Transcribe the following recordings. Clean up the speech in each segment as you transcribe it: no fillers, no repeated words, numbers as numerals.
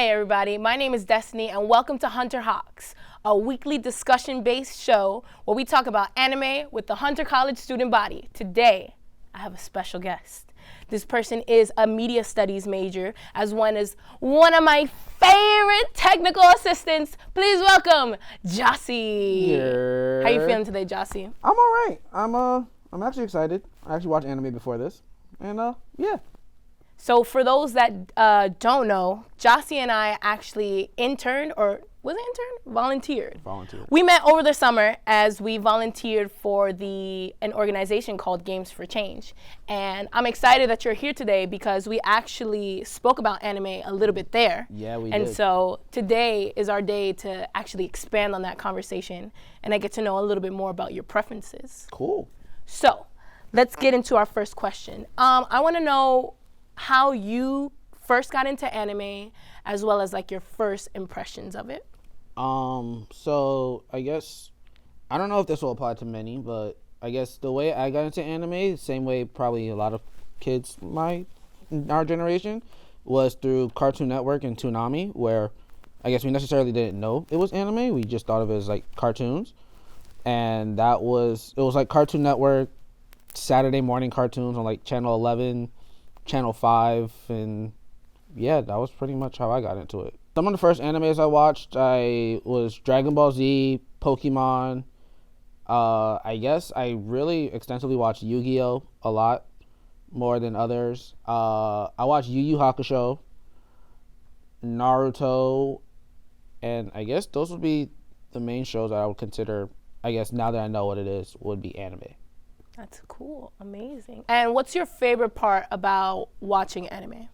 Hey everybody, my name is Destiny and welcome to Hunter Hawks, a weekly discussion-based show where we talk about anime with the Hunter College student body. Today, I have a special guest. This person is a media studies major, as one is one of my favorite technical assistants. Please welcome Jossie. Yeah. How you feeling today, Jossie? I'm all right. I'm actually excited. I actually watched anime before this, and yeah. So for those that don't know, Jossie and I actually interned, or was it intern? Volunteered. We met over the summer as we volunteered for an organization called Games for Change. And I'm excited that you're here today because we actually spoke about anime a little bit there. Yeah, we did. And so today is our day to actually expand on that conversation, and I get to know a little bit more about your preferences. Cool. So let's get into our first question. I want to know how you first got into anime, as well as like your first impressions of it. So I guess, I don't know if this will apply to many, but I guess the way I got into anime, the same way probably a lot of kids our generation, was through Cartoon Network and Toonami, where I guess we necessarily didn't know it was anime. We just thought of it as like cartoons. And it was like Cartoon Network, Saturday morning cartoons on like Channel 11, Channel 5, and yeah, that was pretty much how I got into it. Some of the first animes I watched, was Dragon Ball Z, Pokemon. I guess I really extensively watched Yu-Gi-Oh! A lot, more than others. I watched Yu Yu Hakusho, Naruto, and I guess those would be the main shows that I would consider, I guess now that I know what it is, would be anime. That's cool. Amazing. And what's your favorite part about watching anime?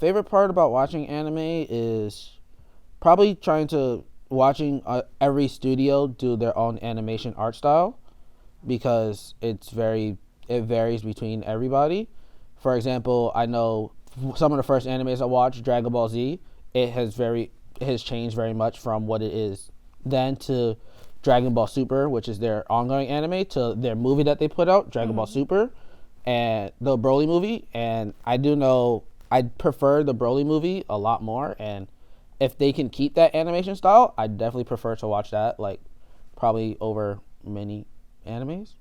Favorite part about watching anime is probably watching every studio do their own animation art style, because it varies between everybody. For example, I know some of the first animes I watched, Dragon Ball Z, it has changed very much from what it is then to Dragon Ball Super, which is their ongoing anime, to their movie that they put out, Dragon Ball Super, and the Broly movie. And I do know I prefer the Broly movie a lot more, and if they can keep that animation style, I definitely prefer to watch that, like probably over many animes.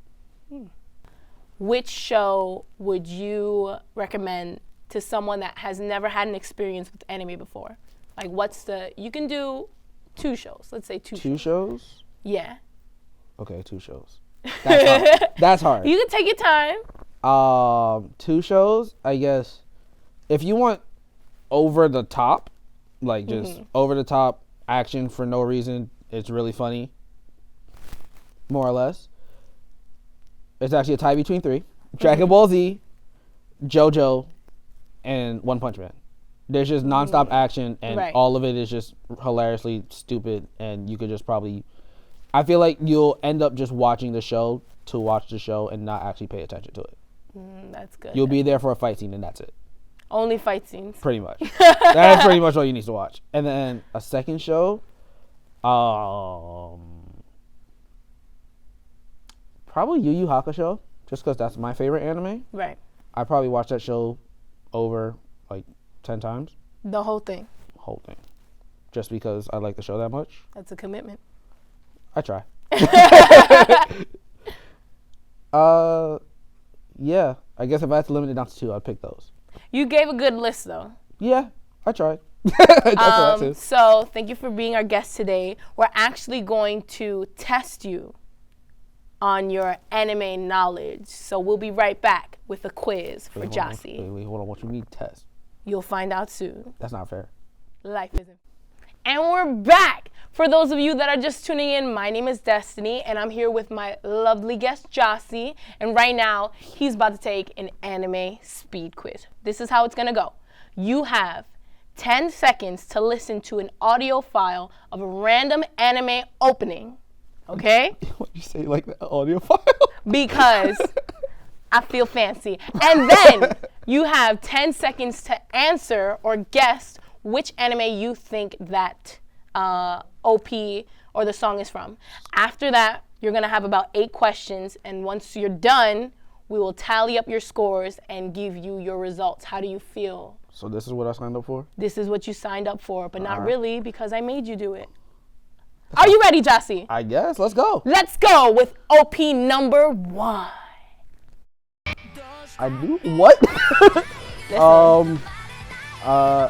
Which show would you recommend to someone that has never had an experience with anime before? Like you can do 2 shows. Let's say 2 shows. 2 shows? Yeah. Okay, 2 shows. That's hard. That's hard. You can take your time. 2 shows, I guess. If you want over the top, like just over the top action for no reason, it's really funny, more or less. It's actually a tie between 3. Dragon Ball Z, JoJo, and One Punch Man. There's just nonstop action, and all of it is just hilariously stupid, and you could just probably, I feel like you'll end up just watching the show to watch the show and not actually pay attention to it. That's good. You'll be there for a fight scene, and that's it. Only fight scenes. Pretty much. That's pretty much all you need to watch. And then a second show, probably Yu Yu Hakusho, just because that's my favorite anime. Right. I probably watched that show over like 10 times. The whole thing. Whole thing. Just because I like the show that much. That's a commitment. I try. Yeah. I guess if I had to limit it down to 2, I'd pick those. You gave a good list, though. Yeah, I tried. I tried. So thank you for being our guest today. We're actually going to test you on your anime knowledge. So we'll be right back with a quiz for Jossie. Wait, hold on. What you mean test? You'll find out soon. That's not fair. Life isn't. And we're back. For those of you that are just tuning in, my name is Destiny, and I'm here with my lovely guest, Jossie. And right now, he's about to take an anime speed quiz. This is how it's going to go. You have 10 seconds to listen to an audio file of a random anime opening. Okay? What you say, like the audio file? Because I feel fancy. And then you have 10 seconds to answer or guess which anime you think that OP or the song is from. After that, you're going to have about 8 questions, and once you're done, we will tally up your scores and give you your results. How do you feel So this is what I signed up for? This is what you signed up for, but not Alright. really because I made you do it. Are you ready, Jossie? I guess. Let's go. Let's go with OP number 1. I do what? Listen.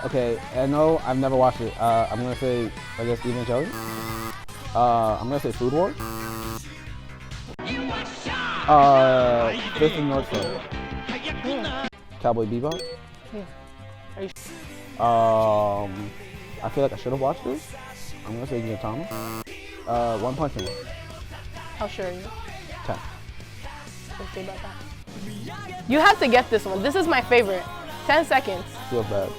Okay. I know I've never watched it. I'm gonna say, I guess, Evangelion. I'm gonna say Food Wars. Fifth and North Star. Cowboy Bebop. Are you I feel like I should have watched this. I'm gonna say Gintama. One Punch Man. How sure are you? 10. Let's see about that. You have to get this one. This is my favorite. 10 seconds. Feels bad.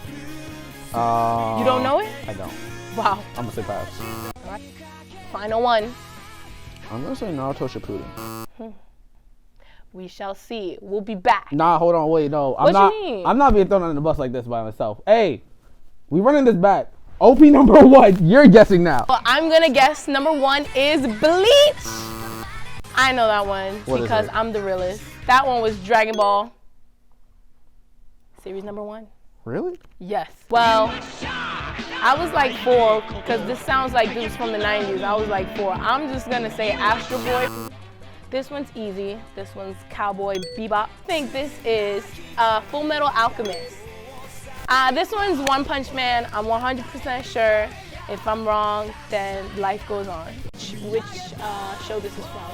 You don't know it? I don't. Wow. I'm gonna say pass. Final one. I'm gonna say Naruto Shippuden. We shall see. We'll be back. Nah, hold on, wait, no. What you mean? I'm not being thrown under the bus like this by myself. Hey, we running this back. OP number 1, you're guessing now. Well, I'm gonna guess number 1 is Bleach. I know that one What is because it? I'm the realist. That one was Dragon Ball. Series number 1. Really? Yes. Well, I was like 4 because this sounds like this was from the 90s. I was like 4. I'm just gonna say Astro Boy. This one's easy. This one's Cowboy Bebop. I think this is Full Metal Alchemist. This one's One Punch Man. I'm 100% sure. If I'm wrong, then life goes on. Which show this is from?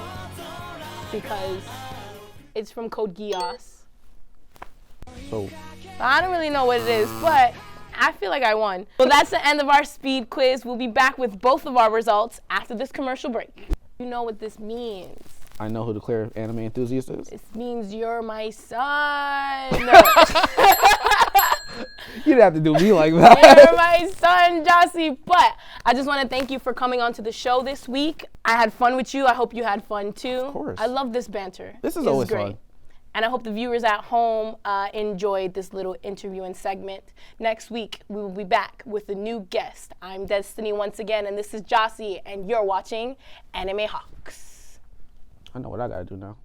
Because it's from Code Geass. So, I don't really know what it is, but I feel like I won. So that's the end of our speed quiz. We'll be back with both of our results after this commercial break. You know what this means. I know who the clear anime enthusiast is. This means you're my son. You didn't have to do me like that. You're my son, Jossie. But I just want to thank you for coming on to the show this week. I had fun with you. I hope you had fun too. Of course. I love this banter. This is It's always great. fun. And I hope the viewers at home enjoyed this little interview and segment. Next week, we will be back with a new guest. I'm Destiny once again, and this is Jossie, and you're watching Anime Hawks. I know what I gotta do now.